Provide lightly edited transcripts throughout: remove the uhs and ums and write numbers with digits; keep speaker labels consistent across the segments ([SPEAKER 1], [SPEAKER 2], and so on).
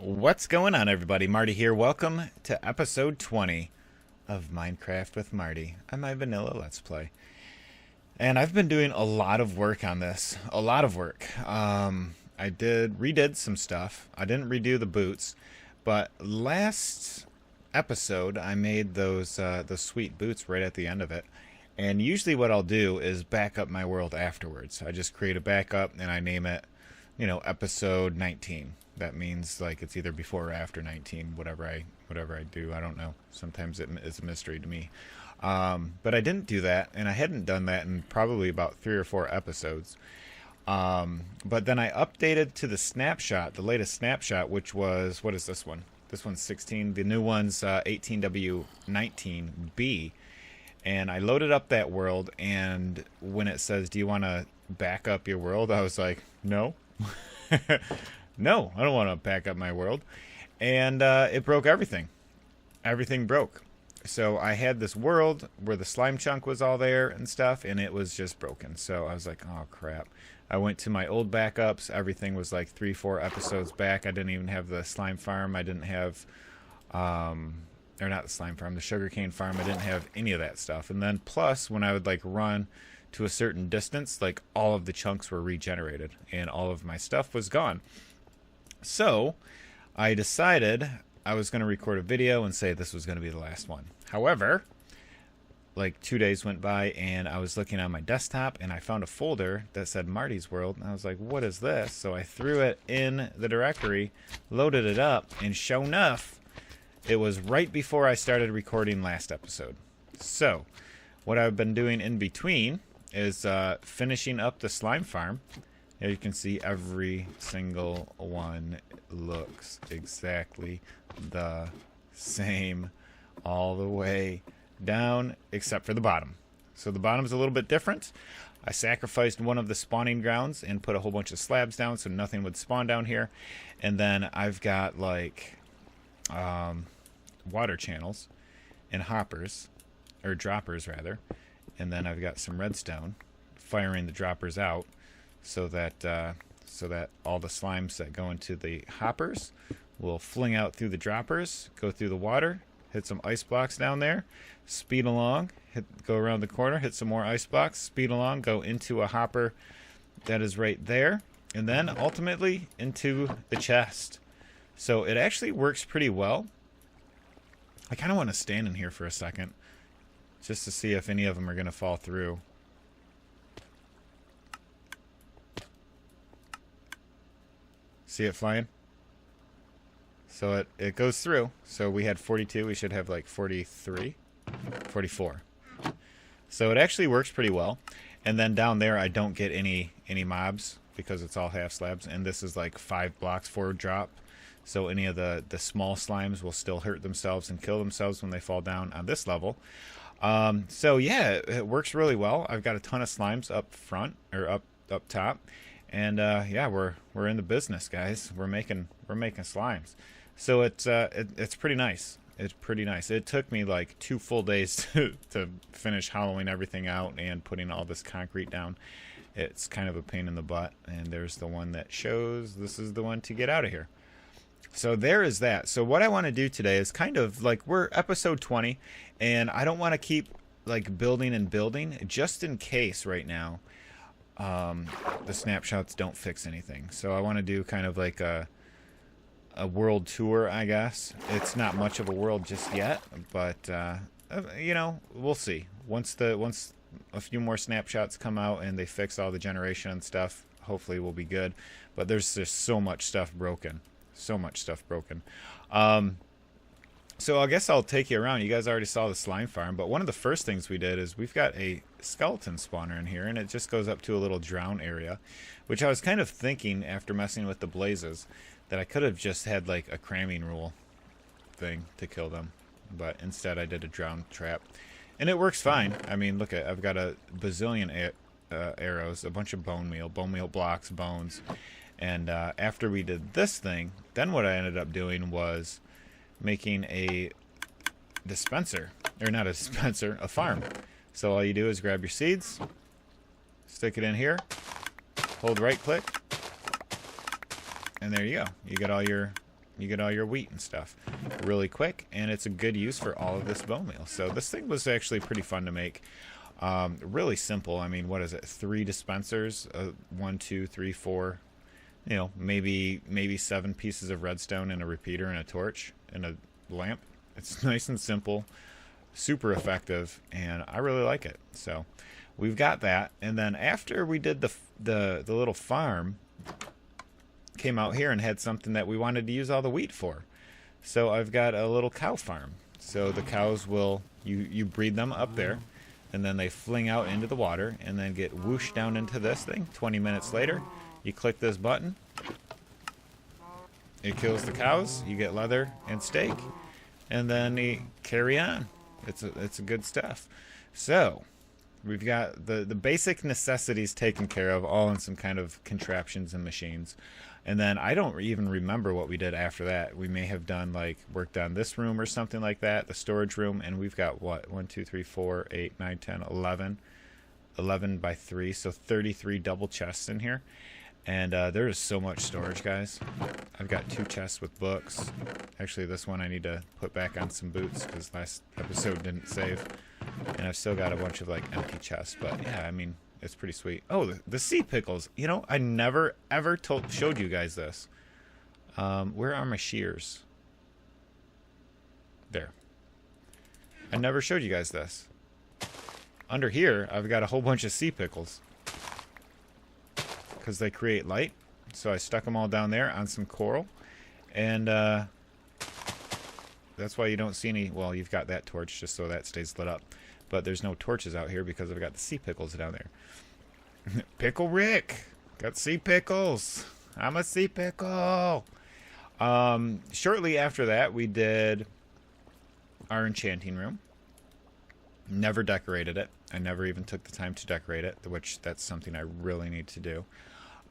[SPEAKER 1] What's going on, everybody? Marty here. Welcome to episode 20 of Minecraft with Marty. I'm my vanilla Let's Play. And I've been doing a lot of work on this. A lot of work. I redid some stuff. I didn't redo the boots. But last episode, I made those sweet boots right at the end of it. And usually what I'll do is back up my world afterwards. I just create a backup and I name it, episode 19. That means like it's either before or after 19, whatever I do. I don't know. Sometimes it's a mystery to me. But I didn't do that, and I hadn't done that in probably about 3 or 4 episodes. But then I updated to the snapshot, the latest snapshot, which was, what is this one? This one's 16. The new one's 18W19B. And I loaded up that world, and when it says, do you want to back up your world? I was like, no. No, I don't want to back up my world. And it broke everything. Everything broke. So I had this world where the slime chunk was all there and stuff, and it was just broken. So I was like, oh, crap. I went to my old backups. Everything was like 3-4 episodes back. I didn't even have the slime farm. I didn't have, or not the slime farm, the sugarcane farm. I didn't have any of that stuff. And then plus, when I would like run to a certain distance, like all of the chunks were regenerated, and all of my stuff was gone. So I decided I was going to record a video and say this was going to be the last one. However, like 2 days went by and I was looking on my desktop and I found a folder that said Marty's World. And I was like, what is this? So I threw it in the directory, loaded it up, and sure enough, it was right before I started recording last episode. So what I've been doing in between is finishing up the slime farm. Here you can see every single one looks exactly the same all the way down except for the bottom. So the bottom's a little bit different. I sacrificed one of the spawning grounds and put a whole bunch of slabs down so nothing would spawn down here. And then I've got like water channels and hoppers, or droppers rather. And then I've got some redstone firing the droppers out. So that all the slimes that go into the hoppers will fling out through the droppers, go through the water, hit some ice blocks down there, speed along, go around the corner, hit some more ice blocks, speed along, go into a hopper that is right there, and then ultimately into the chest. So it actually works pretty well. I kind of want to stand in here for a second just to see if any of them are going to fall through. See it flying? So it goes through. So we had 42. We should have like 43, 44. So it actually works pretty well. And then down there, I don't get any mobs because it's all half slabs. And this is like 5 blocks forward drop. So any of the small slimes will still hurt themselves and kill themselves when they fall down on this level. So yeah, it works really well. I've got a ton of slimes up front, or up top. And yeah, we're in the business, guys. We're making slimes. So it's pretty nice. It's pretty nice. It took me like 2 full days to finish hollowing everything out and putting all this concrete down. It's kind of a pain in the butt. And there's the one that shows this is the one to get out of here. So there is that. So what I want to do today is kind of like, we're episode 20, and I don't want to keep like building and building just in case right now. The snapshots don't fix anything. So I want to do kind of like a world tour, I guess. It's not much of a world just yet, but we'll see. Once a few more snapshots come out and they fix all the generation and stuff, hopefully we'll be good. But there's just so much stuff broken. So much stuff broken. So I guess I'll take you around. You guys already saw the slime farm, but one of the first things we did is we've got a skeleton spawner in here, and it just goes up to a little drown area, which I was kind of thinking after messing with the blazes that I could have just had like a cramming rule thing to kill them, but instead I did a drown trap, and it works fine. I mean, look, I've got a bazillion arrows, a bunch of bone meal blocks, bones, and after we did this thing, then what I ended up doing was making a dispenser, or not a dispenser, a farm. So all you do is grab your seeds, stick it in here, hold right click, and there you go. You get all your You get all your wheat and stuff really quick, and it's a good use for all of this bone meal. So this thing was actually pretty fun to make. Really simple. I mean, what is it? 3 dispensers, 1, 2, 3, 4. You know, maybe 7 pieces of redstone and a repeater and a torch and a lamp. It's nice and simple, super effective, and I really like it. So we've got that, and then after we did the little farm, came out here and had something that we wanted to use all the wheat for. So I've got a little cow farm. So the cows will, you breed them up there, and then they fling out into the water and then get whooshed down into this thing. 20 minutes later, you click this button, it kills the cows, you get leather and steak, and then you carry on. It's a good stuff. So we've got the basic necessities taken care of, all in some kind of contraptions and machines. And then I don't even remember what we did after that. We may have done, like, worked on this room or something like that, the storage room, and we've got what, 1, 2, 3, 4, 8, 9, 10, 11 by 3, so 33 double chests in here. And there is so much storage, guys. I've got 2 chests with books. Actually, this one I need to put back on some boots because last episode didn't save. And I've still got a bunch of, like, empty chests. But yeah, I mean, it's pretty sweet. Oh, the sea pickles. You know, I never ever showed you guys this. Where are my shears? There. I never showed you guys this. Under here, I've got a whole bunch of sea pickles, because they create light. So I stuck them all down there on some coral, and that's why you don't see any. Well, you've got that torch just so that stays lit up, but there's no torches out here because I've got the sea pickles down there. Pickle Rick got sea pickles. I'm a sea pickle. Shortly after that, we did our enchanting room. Never decorated it. I never even took the time to decorate it, which that's something I really need to do.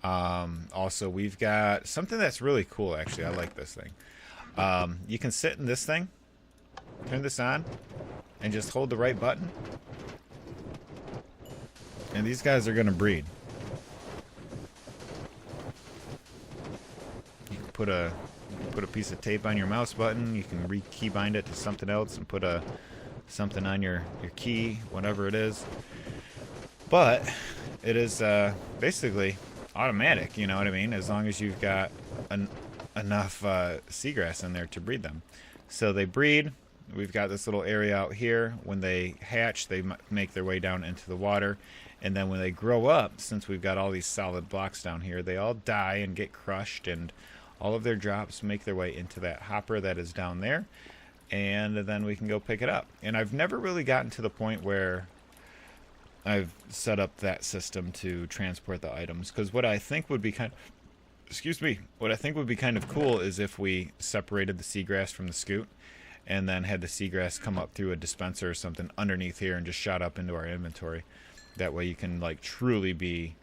[SPEAKER 1] Also, we've got something that's really cool, actually. I like this thing. You can sit in this thing, turn this on, and just hold the right button. And these guys are going to breed. You can put a piece of tape on your mouse button. You can key bind it to something else and put something on your key, whatever it is. But it is basically automatic, you know what I mean? As long as you've got enough seagrass in there to breed them. So they breed. We've got this little area out here. When they hatch, they make their way down into the water. And then when they grow up, since we've got all these solid blocks down here, they all die and get crushed, and all of their drops make their way into that hopper that is down there. And then we can go pick it up. And I've never really gotten to the point where I've set up that system to transport the items, because what I think would be what I think would be kind of cool is if we separated the seagrass from the scoot, and then had the seagrass come up through a dispenser or something underneath here and just shot up into our inventory. That way you can, like, truly be,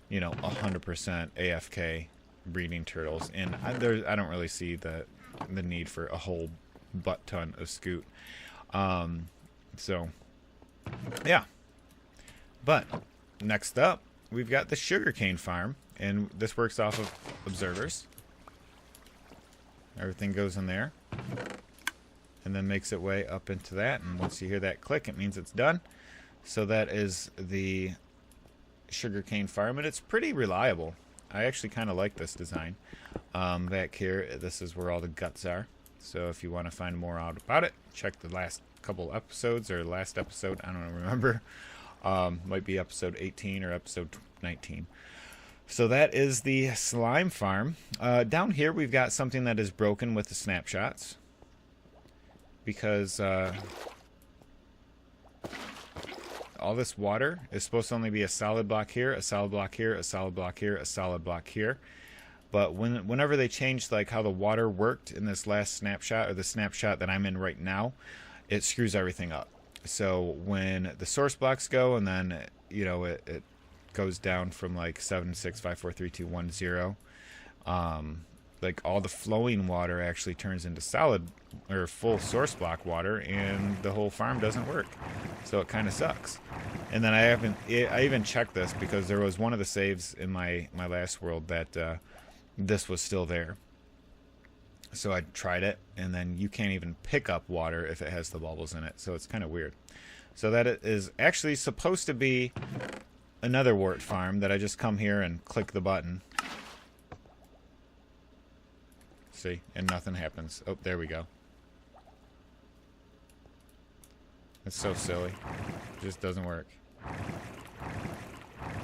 [SPEAKER 1] you know, 100% AFK breeding turtles. And I don't really see the need for a whole butt ton of scoot. So yeah. But next up, we've got the sugarcane farm, and this works off of observers. Everything goes in there and then makes its way up into that, and once you hear that click, it means it's done. So that is the sugarcane farm, and it's pretty reliable. I actually kind of like this design. Back here, this is where all the guts are. So if you want to find more out about it, check the last couple episodes, or last episode, I don't remember. Might be episode 18 or episode 19. So that is the slime farm. Down here we've got something that is broken with the snapshots, because all this water is supposed to only be a solid block here, a solid block here, a solid block here, a solid block here. But whenever they changed, like, how the water worked in this last snapshot, or the snapshot that I'm in right now, it screws everything up. So when the source blocks go, and then, you know, it goes down from like 7, 6, 5, 4, 3, 2, 1, 0, like, all the flowing water actually turns into solid or full source block water, and the whole farm doesn't work. So it kind of sucks. And then I even checked this, because there was one of the saves in my last world that this was still there. So I tried it, and then you can't even pick up water if it has the bubbles in it. So it's kind of weird. So that is actually supposed to be another wart farm that I just come here and click the button. See? And nothing happens. Oh, there we go. It's so silly. It just doesn't work.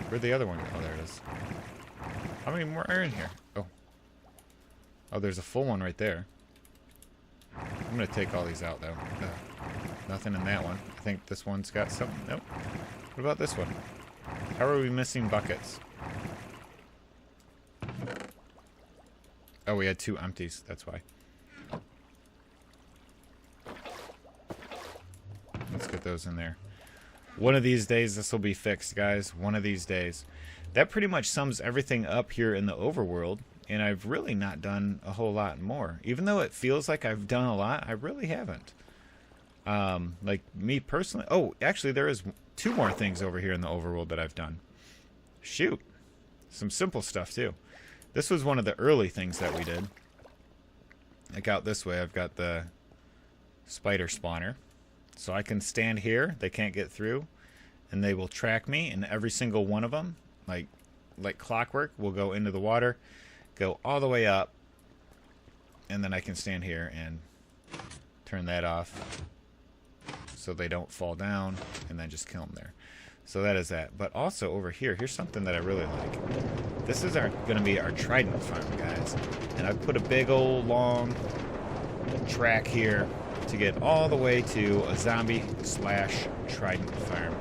[SPEAKER 1] Where'd the other one go? Oh, there it is. How many more are in here? Oh. Oh, there's a full one right there. I'm going to take all these out, though. Nothing in that one. I think this one's got something. Nope. What about this one? How are we missing buckets? Oh, we had 2 empties. That's why. Let's get those in there. One of these days, this will be fixed, guys. One of these days. That pretty much sums everything up here in the overworld. And I've really not done a whole lot more. Even though it feels like I've done a lot, I really haven't. Like, me personally... Oh, actually, there is 2 more things over here in the overworld that I've done. Shoot. Some simple stuff, too. This was one of the early things that we did. Like, out this way, I've got the spider spawner. So I can stand here. They can't get through. And they will track me. And every single one of them, like clockwork, will go into the water. Go all the way up, and then I can stand here and turn that off so they don't fall down, and then just kill them there. So that is that. But also over here, here's something that I really like. This is going to be our trident farm, guys. And I've put a big old long track here to get all the way to a zombie/trident farm.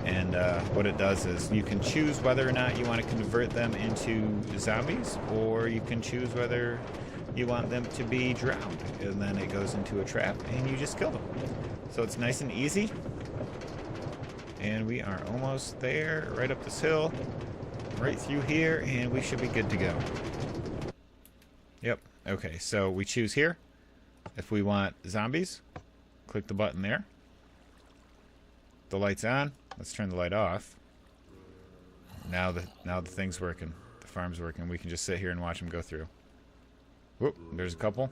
[SPEAKER 1] And what it does is you can choose whether or not you want to convert them into zombies, or you can choose whether you want them to be drowned. And then it goes into a trap, and you just kill them. So it's nice and easy. And we are almost there, right up this hill, right through here, and we should be good to go. Yep. Okay, so we choose here. If we want zombies, click the button there. The light's on. Let's turn the light off. Now the thing's working. The farm's working. We can just sit here and watch them go through. Whoop, there's a couple.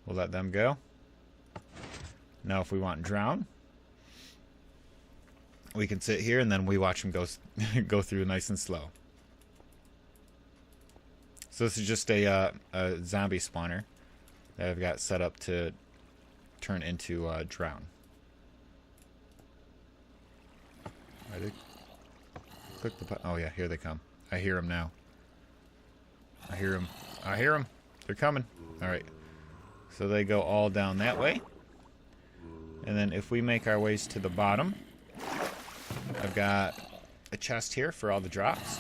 [SPEAKER 1] We'll let them go. Now if we want drown, we can sit here and then we watch them go through nice and slow. So this is just a zombie spawner that I've got set up to turn into drown. I did click the button. Oh yeah, here they come. I hear them now. I hear them. I hear them. They're coming. All right. So they go all down that way. And then if we make our ways to the bottom, I've got a chest here for all the drops.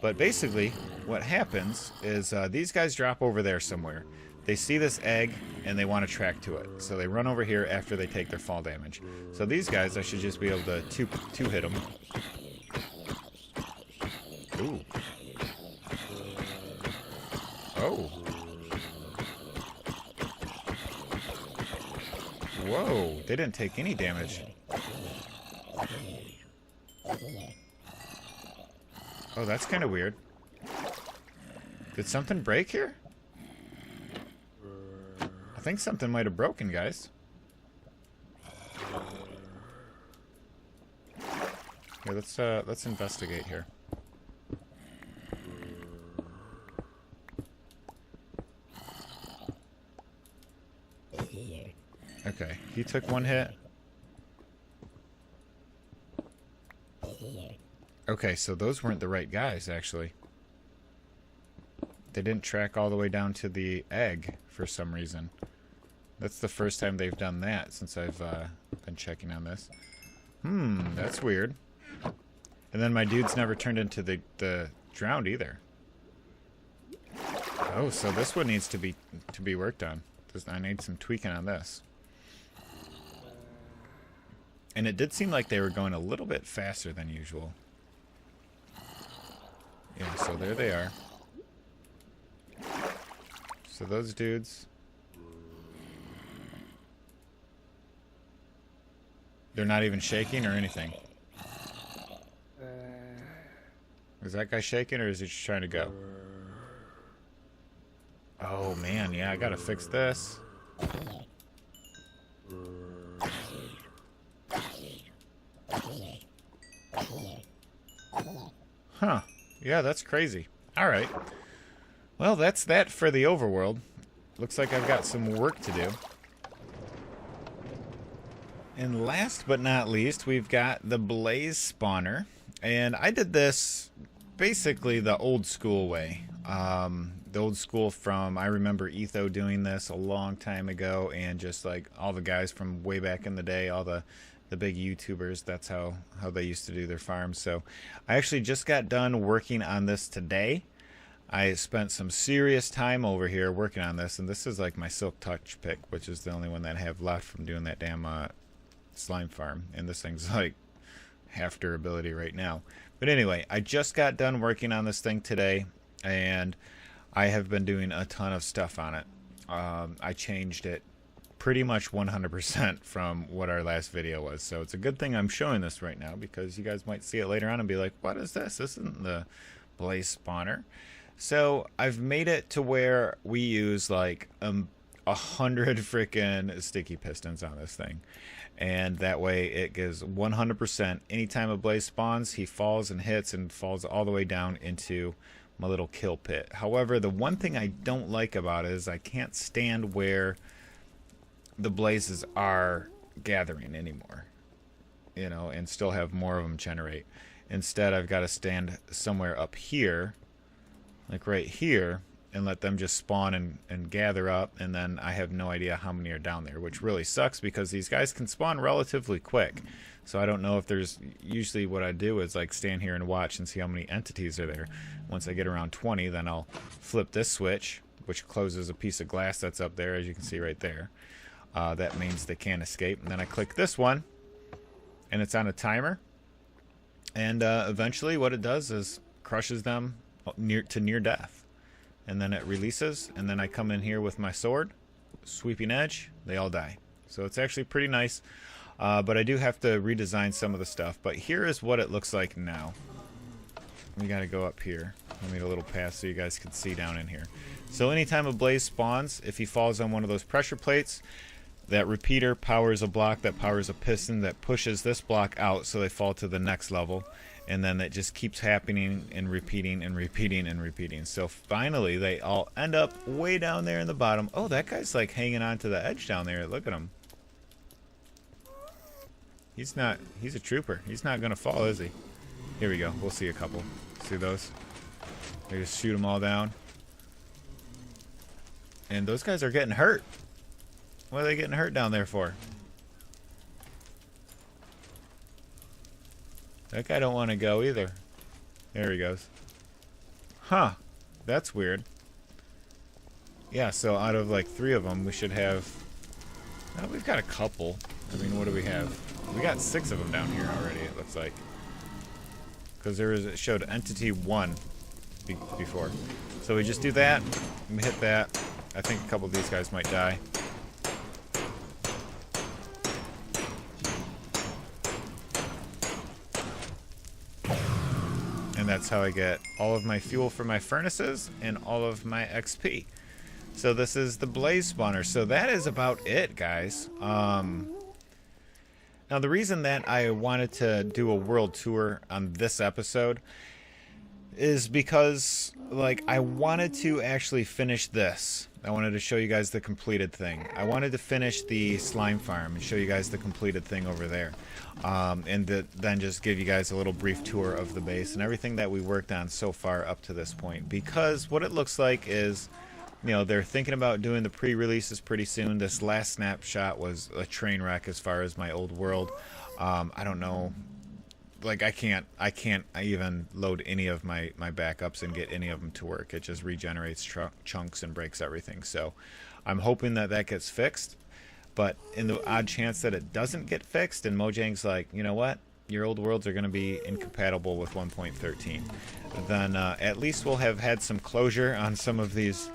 [SPEAKER 1] But basically, what happens is these guys drop over there somewhere. They see this egg, and they want to track to it. So they run over here after they take their fall damage. So these guys, I should just be able to two hit them. Ooh. Oh. Whoa, they didn't take any damage. Oh, that's kind of weird. Did something break here? I think something might have broken, guys. Here, let's investigate here. Okay, he took one hit. Okay, so those weren't the right guys, actually. They didn't track all the way down to the egg for some reason. That's the first time they've done that since I've been checking on this. That's weird. And then my dude's never turned into the drowned either. Oh, so this one needs to be worked on. I need some tweaking on this. And it did seem like they were going a little bit faster than usual. Yeah, so there they are. So those dudes, they're not even shaking or anything. Is that guy shaking or is he just trying to go? Oh, man. Yeah, I gotta fix this. Huh. Yeah, that's crazy. Alright. Well, that's that for the overworld. Looks like I've got some work to do. And last but not least, we've got the Blaze Spawner. And I did this basically the old school way. The old school from, I remember Etho doing this a long time ago, and just like all the guys from way back in the day, all the big YouTubers, that's how they used to do their farms. So I actually just got done working on this today. I spent some serious time over here working on this, and this is like my Silk Touch pick, which is the only one that I have left from doing that damn slime farm, and this thing's like half durability right now. But anyway, I just got done working on this thing today, and I have been doing a ton of stuff on it. I changed it pretty much 100% from what our last video was, so it's a good thing I'm showing this right now, because you guys might see it later on and be like, what is this? This isn't the Blaze Spawner. So I've made it to where we use like 100 freaking sticky pistons on this thing, and that way it gives 100%. Anytime a blaze spawns, he falls and hits and falls all the way down into my little kill pit. However, the one thing I don't like about it is I can't stand where the blazes are gathering anymore, you know, and still have more of them generate. Instead, I've got to stand somewhere up here, like right here, and let them just spawn and gather up, and then I have no idea how many are down there, which really sucks because these guys can spawn relatively quick. So I don't know if there's, usually what I do is like stand here and watch and see how many entities are there. Once I get around 20, then I'll flip this switch, which closes a piece of glass that's up there, as you can see right there. That means they can't escape. And then I click this one, and it's on a timer. And eventually what it does is crushes them to near death. And then it releases, and then I come in here with my sword, sweeping edge, they all die. So it's actually pretty nice. But I do have to redesign some of the stuff. But here is what it looks like now. We gotta go up here. I made a little path so you guys can see down in here. So anytime a blaze spawns, if he falls on one of those pressure plates, that repeater powers a block that powers a piston that pushes this block out so they fall to the next level. And then that just keeps happening and repeating and repeating and repeating. So finally they all end up way down there in the bottom. Oh, that guy's like hanging on to the edge down there. Look at him. He's a trooper. He's not gonna fall, is he? Here we go. We'll see a couple. See those? They just shoot them all down. And those guys are getting hurt. What are they getting hurt down there for? That guy don't want to go either. There he goes. Huh. That's weird. Yeah, so out of like 3 of them, we should have... Well, we've got a couple. I mean, what do we have? We got 6 of them down here already, it looks like. Because it showed entity 1 before. So we just do that, and we hit that. I think a couple of these guys might die. And that's how I get all of my fuel for my furnaces and all of my XP. So this is the Blaze Spawner. So that is about it, guys. Now the reason that I wanted to do a world tour on this episode is because, like, I wanted to actually finish this. I wanted to show you guys the completed thing. I wanted to finish the slime farm and show you guys the completed thing over there. And then just give you guys a little brief tour of the base and everything that we worked on so far up to this point. Because what it looks like is, you know, they're thinking about doing the pre-releases pretty soon. This last snapshot was a train wreck as far as my old world. I don't know. Like, I can't even load any of my backups and get any of them to work. It just regenerates chunks and breaks everything. So I'm hoping that that gets fixed. But in the odd chance that it doesn't get fixed, and Mojang's like, you know what? Your old worlds are going to be incompatible with 1.13. Then at least we'll have had some closure on some of these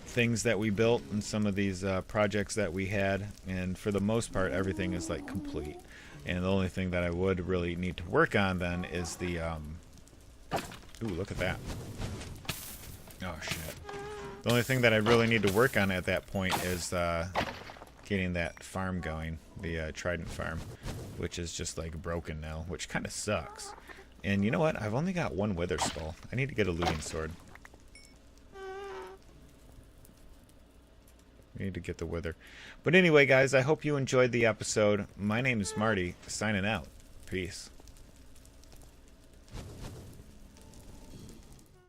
[SPEAKER 1] things that we built and some of these projects that we had. And for the most part, everything is like complete. And the only thing that I would really need to work on then is the ooh, look at that. Oh shit. The only thing that I really need to work on at that point is getting that farm going, the Trident farm, which is just like broken now, which kind of sucks. And you know what? I've only got one wither skull. I need to get a looting sword. I need to get the wither. But anyway, guys, I hope you enjoyed the episode. My name is Marty, signing out. Peace.